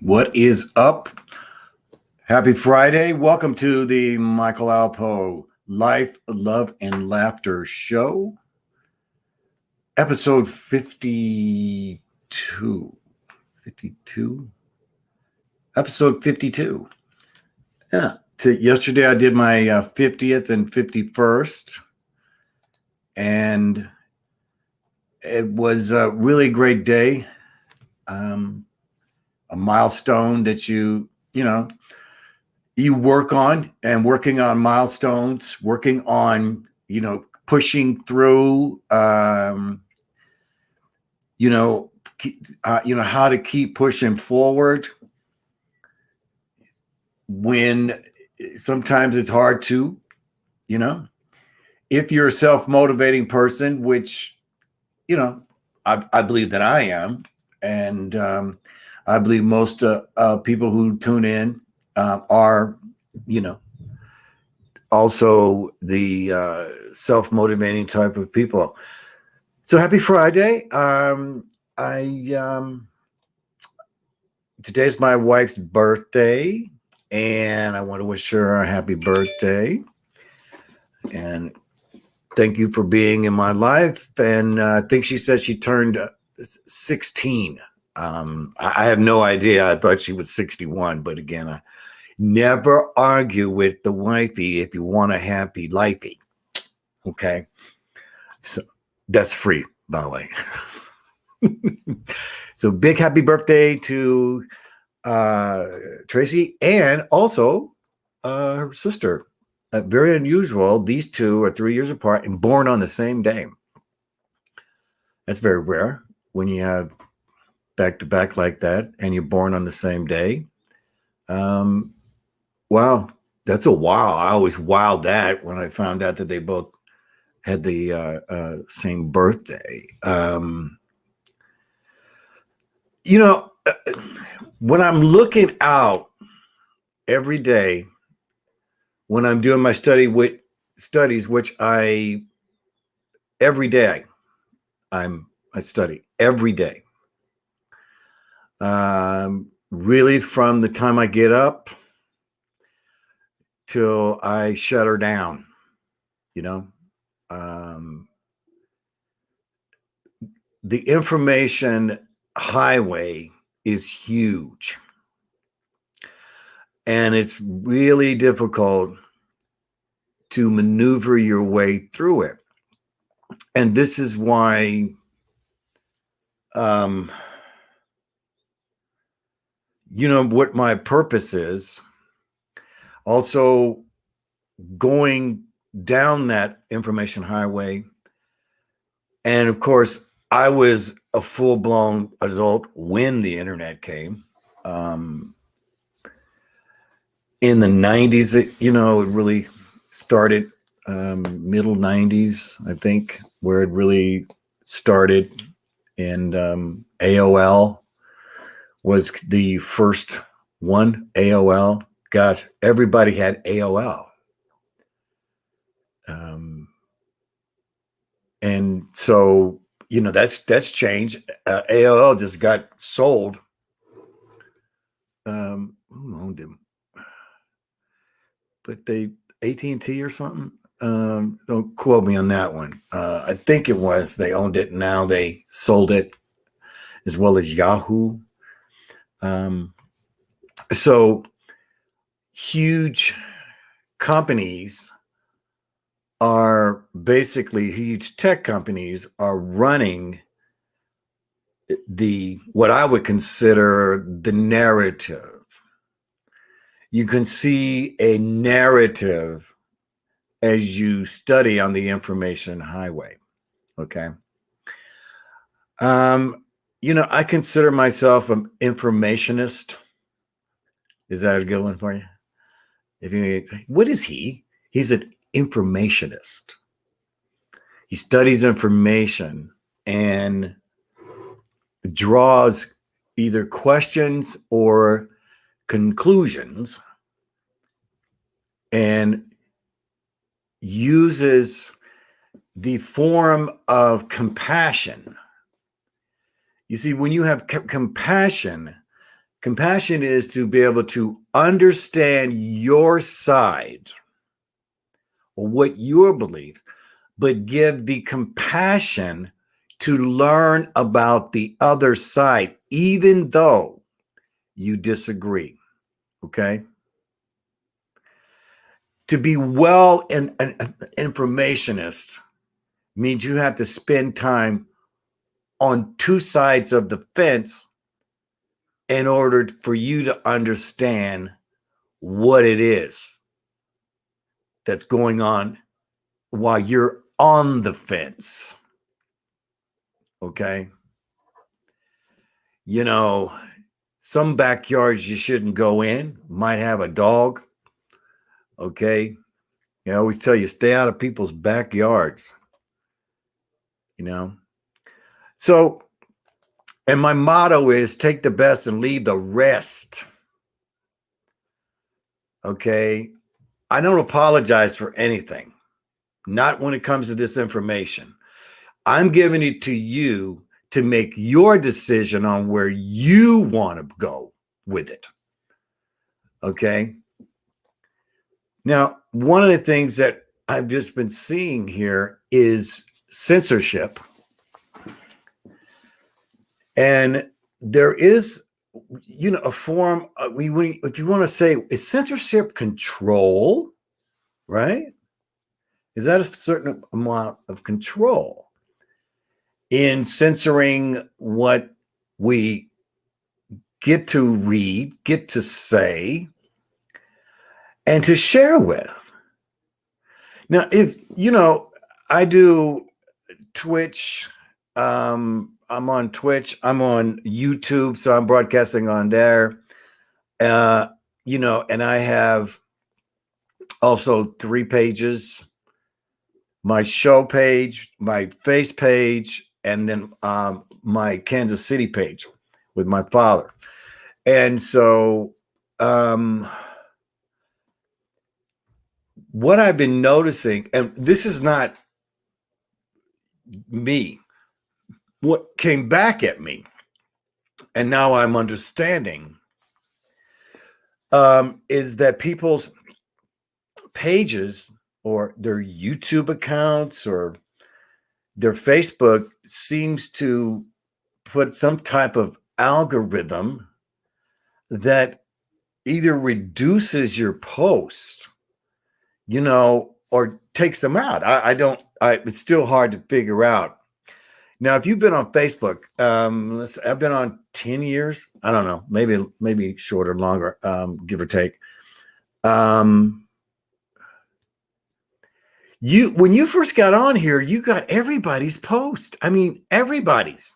What is up? Happy Friday. Welcome to the Michael ALPOUGH Life, Love, and Laughter Show, episode 52. 52? Episode 52. Yeah. Yesterday I did my 50th and 51st, and it was a really great day. A milestone that you work on, and working on milestones, working on, pushing through, how to keep pushing forward when sometimes it's hard to, if you're a self-motivating person, which, I believe that I am. And I believe most people who tune in are, also the self-motivating type of people. So happy Friday. Today's my wife's birthday, and I want to wish her a happy birthday. And thank you for being in my life. And I think she said she turned 16. I have no idea. I thought she was 61, but again, I never argue with the wifey if you want a happy lifey. Okay. So that's free, by the way. So big happy birthday to Tracy, and also her sister. Very unusual. These two are 3 years apart and born on the same day. That's very rare when you have back-to-back like that and you're born on the same day. Wow, that's a wow. I always wowed that when I found out that they both had the same birthday. When I'm looking out every day, when I'm doing my studies, which every day I study every day. Really, from the time I get up till I shut her down, the information highway is huge, and it's really difficult to maneuver your way through it. And this is why what my purpose is. Also, going down that information highway. And of course, I was a full-blown adult when the internet came. In the 90s, it really started, middle 90s, I think, where it really started. And AOL was the first one. AOL. Gosh, everybody had AOL. And so, that's changed. AOL just got sold. Who owned him? But AT&T or something. Don't quote me on that one. I think it was. They owned it. Now they sold it, as well as Yahoo. So huge companies are basically, huge tech companies are running what I would consider the narrative. You can see a narrative as you study on the information highway. Okay. I consider myself an informationist. Is that a good one for you? What is he? He's an informationist. He studies information and draws either questions or conclusions, and uses the form of compassion. You see, when you have compassion, Compassion is to be able to understand your side or what your beliefs, but give the compassion to learn about the other side, even though you disagree. Okay? To be well an informationist means you have to spend time on two sides of the fence in order for you to understand what it is that's going on while you're on the fence. Okay? You know, some backyards you shouldn't go in, might have a dog. Okay? I always tell you, stay out of people's backyards. You know? So, and my motto is take the best and leave the rest. Okay? I don't apologize for anything, not when it comes to this information. I'm giving it to you to make your decision on where you want to go with it. Okay? Now, one of the things that I've just been seeing here is censorship. And there is, a form, if you want to say, is censorship control, right? Is that a certain amount of control in censoring what we get to read, get to say, and to share with? Now, if, I do Twitch, I'm on Twitch, I'm on YouTube, so I'm broadcasting on there. And I have also 3 pages, my show page, my face page, and then my Kansas City page with my father. And so what I've been noticing, and this is not me, what came back at me, and now I'm understanding, is that people's pages or their YouTube accounts or their Facebook seems to put some type of algorithm that either reduces your posts, or takes them out. It's still hard to figure out. Now, if you've been on Facebook, I've been on 10 years. I don't know, maybe shorter, longer, give or take. When you first got on here, you got everybody's post. I mean, everybody's,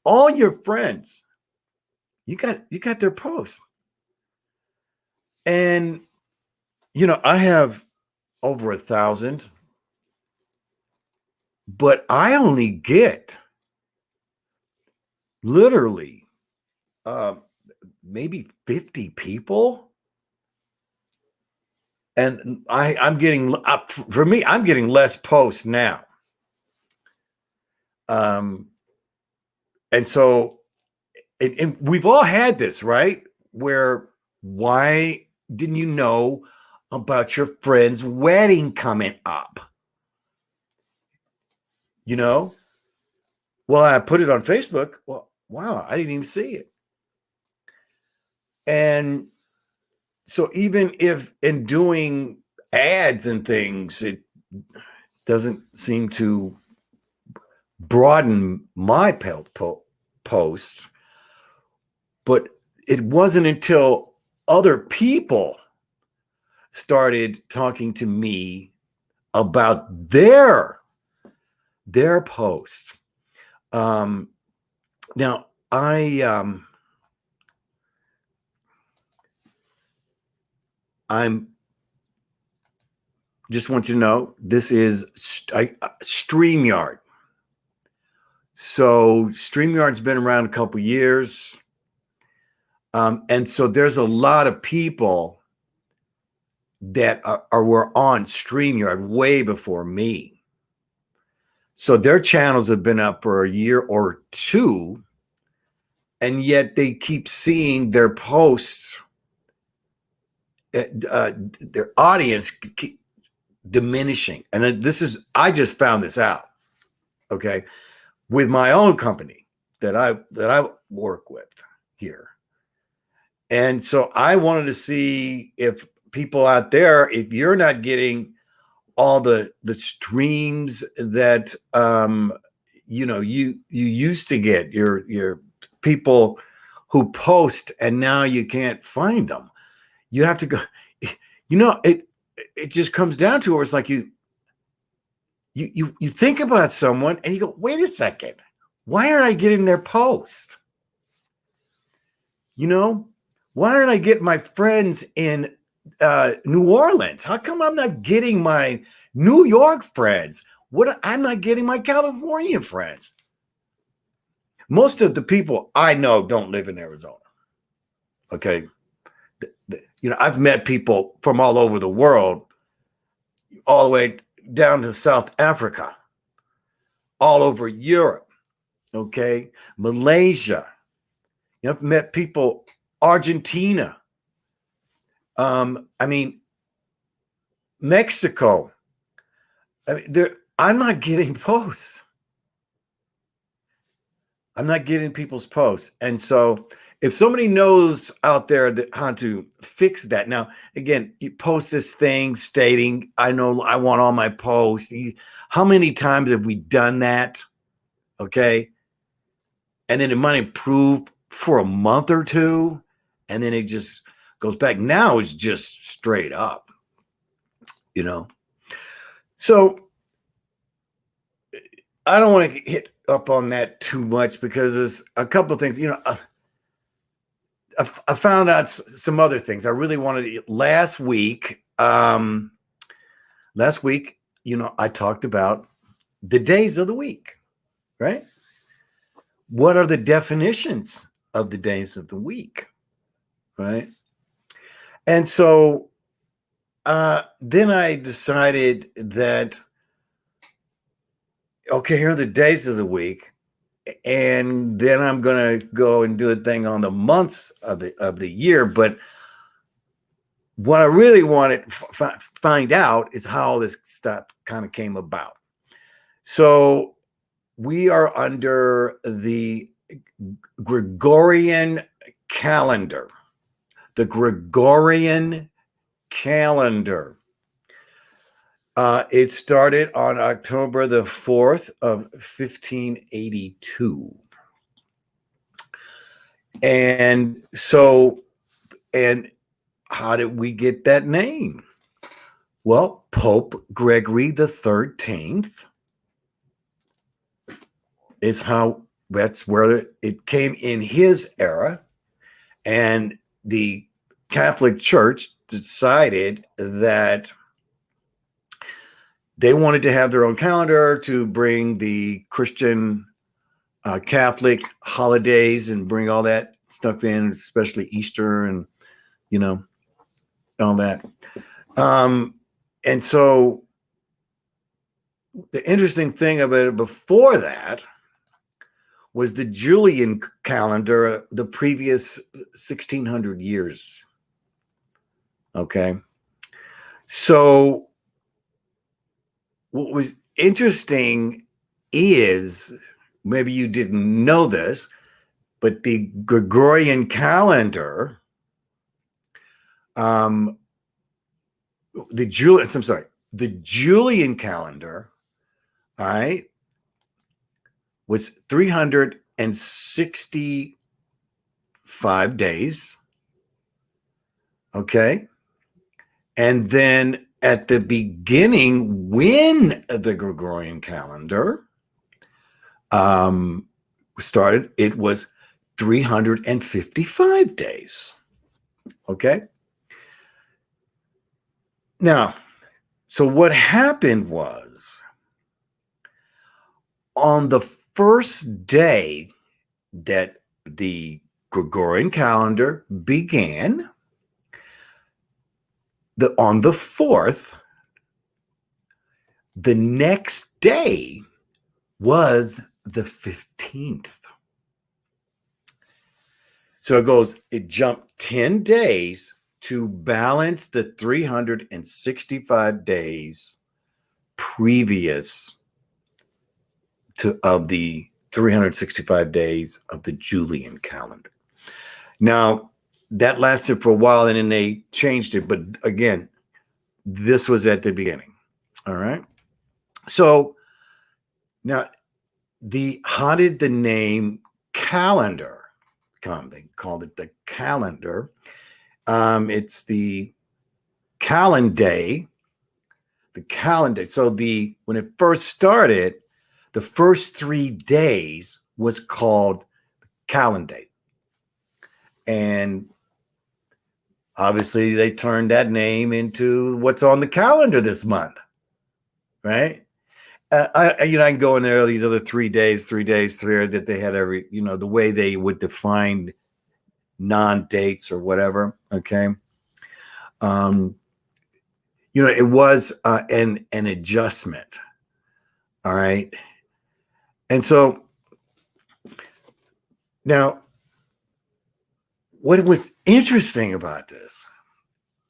all your friends, you got their posts. And, I have over 1,000, but I only get literally maybe 50 people. And I'm getting, for me, I'm getting less posts now. And so, and we've all had this, right? Where, why didn't you know about your friend's wedding coming up? Well, I put it on Facebook. Well, wow, I didn't even see it. And so even if in doing ads and things, it doesn't seem to broaden my posts, but it wasn't until other people started talking to me about their posts. Now, I'm just want you to know, this is StreamYard. So StreamYard's been around a couple years. And so there's a lot of people that were on StreamYard way before me. So their channels have been up for a year or two. and yet they keep seeing their posts, their audience keep diminishing. And I just found this out, okay, with my own company that I work with here. And so I wanted to see if people out there, if you're not getting all the streams that you used to get, your people who post, and now you can't find them. You have to go, it just comes down to where it's like you think about someone and you go, wait a second, why aren't I getting their post? Why aren't I getting my friends in New Orleans? How come I'm not getting my New York friends? I'm not getting my California friends. Most of the people I know don't live in Arizona. Okay. I've met people from all over the world, all the way down to South Africa, all over Europe. Okay. Malaysia. I've met people, Argentina. Mexico. I'm not getting posts. I'm not getting people's posts. And so if somebody knows out there how to fix that. Now, again, you post this thing stating, I know I want all my posts. How many times have we done that? Okay. And then it might improve for a month or two, and then it just goes back. Now it's just straight up, So I don't want to hit up on that too much because there's a couple of things, I found out some other things. I really wanted last week, I talked about the days of the week, right? What are the definitions of the days of the week, right? And so then I decided that, okay, here are the days of the week, and then I'm going to go and do a thing on the months of the year. But what I really wanted to find out is how this stuff kind of came about. So we are under the Gregorian calendar. The Gregorian calendar. It started on October the 4th of 1582. And how did we get that name? Well, Pope Gregory the 13th that's where it came in his era. And the Catholic Church decided that they wanted to have their own calendar to bring the Christian Catholic holidays and bring all that stuff in, especially Easter and, all that. And so the interesting thing about it before that was the Julian calendar, the previous 1600 years. Okay. So what was interesting is, maybe you didn't know this, but the Gregorian calendar, the Julian calendar, all right, was 365 days. Okay. And then at the beginning, when the Gregorian calendar started, it was 355 days. Okay. Now, so what happened was, on the first day that the Gregorian calendar began, on the 4th, the next day was the 15th. So it jumped 10 days to balance the 365 days previous of the 365 days of the Julian calendar. Now, that lasted for a while and then they changed it. But again, this was at the beginning. All right. So now, how did the name calendar come? They called it the calendar. It's the calendar. The calendar. So when it first started, the first 3 days was called calendar. And obviously they turned that name into what's on the calendar this month, right? I can go in there, these other 3 days, that they had the way they would define non-dates or whatever. Okay. It was an adjustment. All right. And so now, what was interesting about this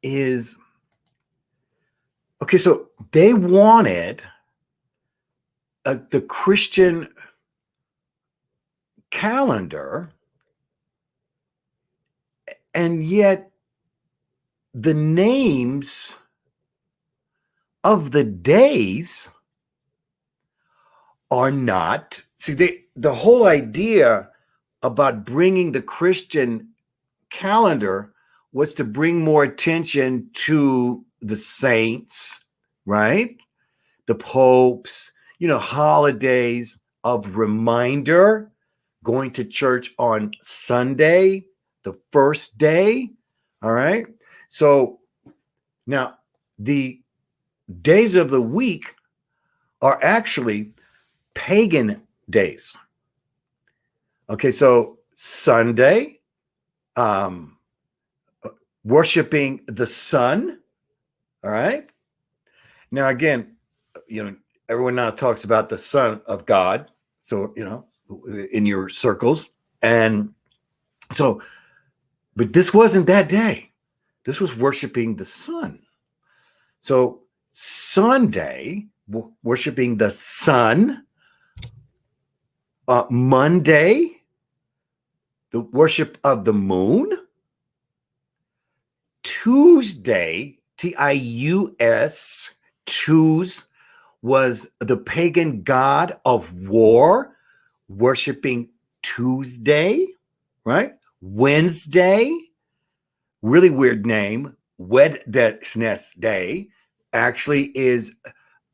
is, okay, so they wanted the Christian calendar, and yet the names of the days are not. See, the whole idea about bringing the Christian calendar was to bring more attention to the saints, right? The popes, holidays of reminder, going to church on Sunday, the first day. All right. So now the days of the week are actually pagan days. Okay. So Sunday, worshiping the sun. All right. Now, again, everyone now talks about the Son of God. So, in your circles. And so, but this wasn't that day. This was worshiping the sun. So Sunday, worshiping the sun. Monday, the worship of the moon. Tuesday, Tius, Tues, was the pagan god of war, worshiping Tuesday, right? Wednesday, really weird name, Wednesday, actually is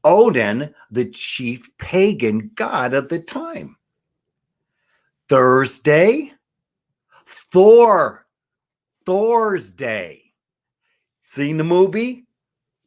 Odin, the chief pagan god of the time. Thursday, Thor's Day. Seen the movie?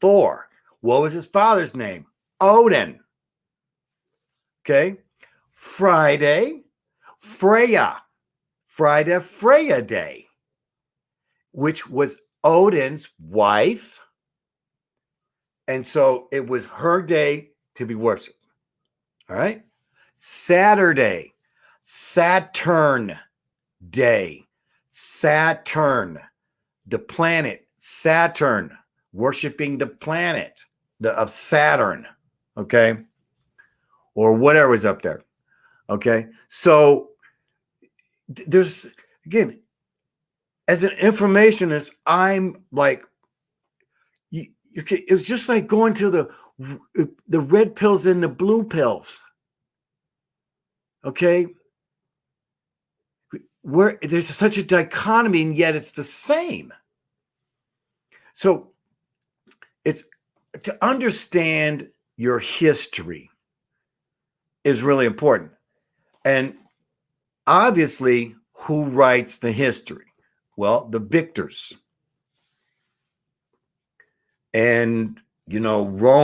Thor. What was his father's name? Odin. Okay. Friday, Freya. Freya Day, which was Odin's wife. And so it was her day to be worshipped. All right. Saturday, Saturn Day. Saturn, the planet, Saturn, worshiping the planet of Saturn. Okay. Or whatever is up there. Okay. So there's, again, as an informationist, I'm like, it was just like going to the red pills and the blue pills. Okay. Where there's such a dichotomy, and yet it's the same. So it's to understand your history is really important. And obviously, who writes the history? Well, the victors. And, Italy,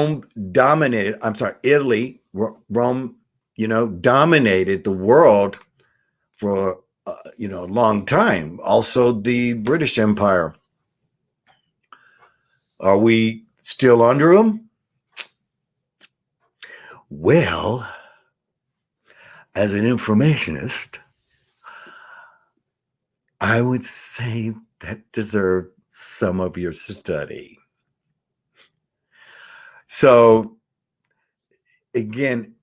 Rome, dominated the world for, a long time. Also, the British Empire. Are we still under them? Well, as an informationist, I would say that deserves some of your study. So again,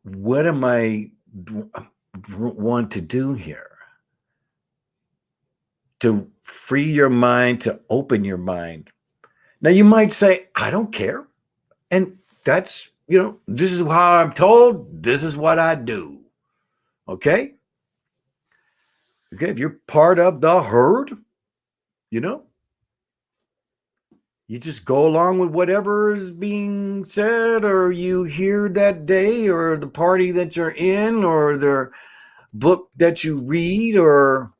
what am I want to do here? To free your mind, to open your mind. Now you might say, I don't care. And that's, this is how I'm told. This is what I do. Okay. Okay. If you're part of the herd, you just go along with whatever is being said, or you hear that day, or the party that you're in, or the book that you read, or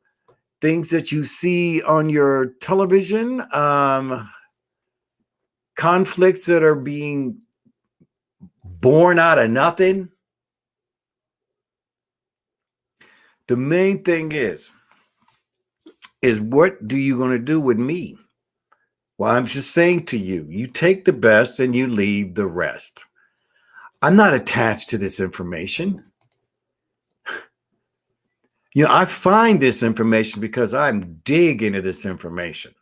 things that you see on your television, conflicts that are being born out of nothing. The main thing is what do you going to do with me? Well, I'm just saying to you, you take the best and you leave the rest. I'm not attached to this information. I find this information because I'm digging into this information.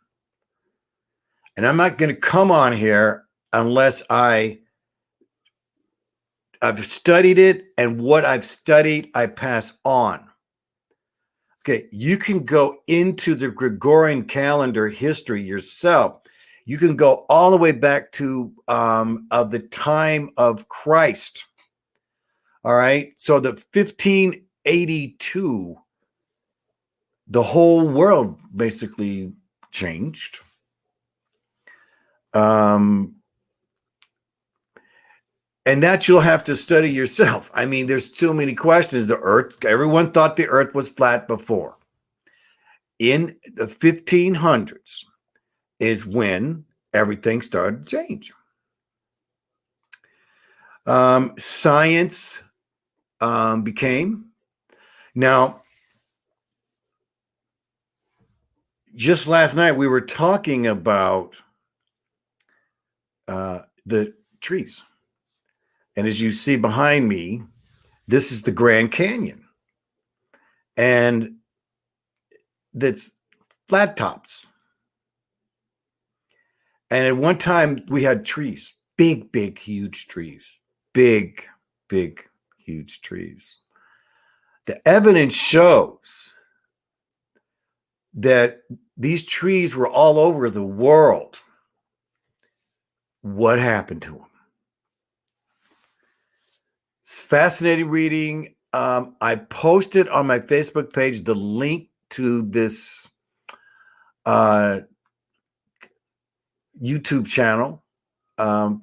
And I'm not going to come on here unless I've studied it, and what I've studied, I pass on. Okay, you can go into the Gregorian calendar history yourself. You can go all the way back to of the time of Christ. All right, so the 1582, the whole world basically changed. And that you'll have to study yourself. I mean, there's too many questions. The earth, everyone thought the earth was flat before. In the 1500s is when everything started to change. Science became. Now, just last night, we were talking about the trees. And as you see behind me, this is the Grand Canyon. And that's flat tops. And at one time we had trees, big, huge trees, big, huge trees. The evidence shows that these trees were all over the world. What happened to them? It's fascinating reading. I posted on my Facebook page the link to this YouTube channel.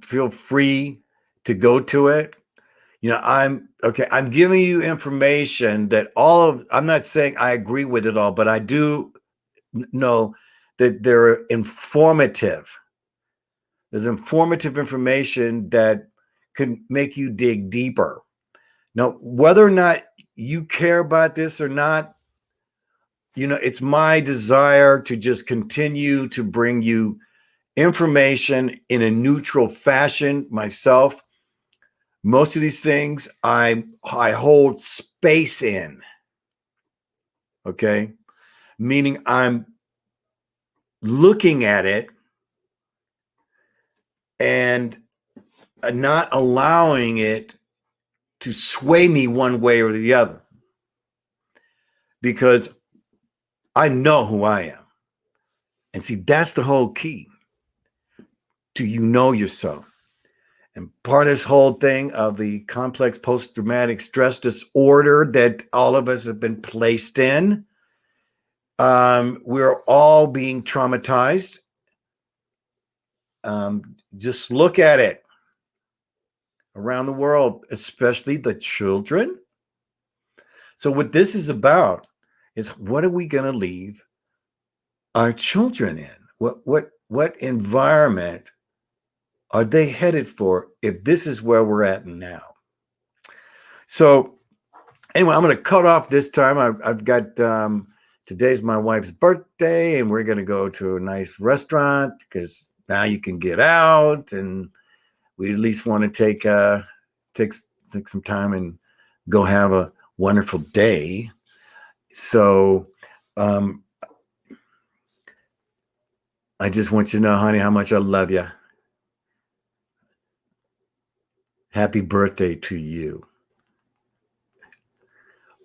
Feel free to go to it. I'm giving you information that I'm not saying I agree with it all, but I do know that they're informative. There's informative information that can make you dig deeper. Now, whether or not you care about this or not, it's my desire to just continue to bring you information in a neutral fashion myself. Most of these things I hold space in, okay? Meaning I'm looking at it and not allowing it to sway me one way or the other, because I know who I am. And see, that's the whole key. Do you know yourself? And part of this whole thing of the complex post-traumatic stress disorder that all of us have been placed in, we're all being traumatized. Just look at it around the world, especially the children. So what this is about is, what are we going to leave our children in? What environment are they headed for if this is where we're at now? So anyway, I'm going to cut off this time. I've got today's my wife's birthday, and we're going to go to a nice restaurant because now you can get out, and we at least want to take some time and go have a wonderful day. So I just want you to know, honey, how much I love you. Happy birthday to you.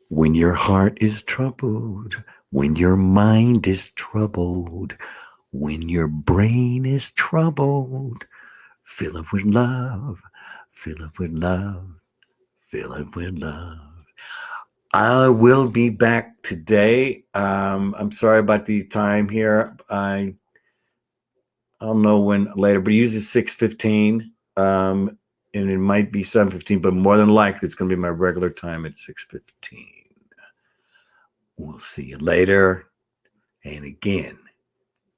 When your heart is troubled, when your mind is troubled, when your brain is troubled, fill it with love, fill it with love, fill it with love. I will be back today. I'm sorry about the time here. I don't know when later, but usually 6:15. And it might be 7:15, but more than likely it's going to be my regular time at 6:15. We'll see you later. And again,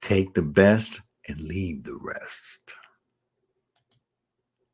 take the best and leave the rest.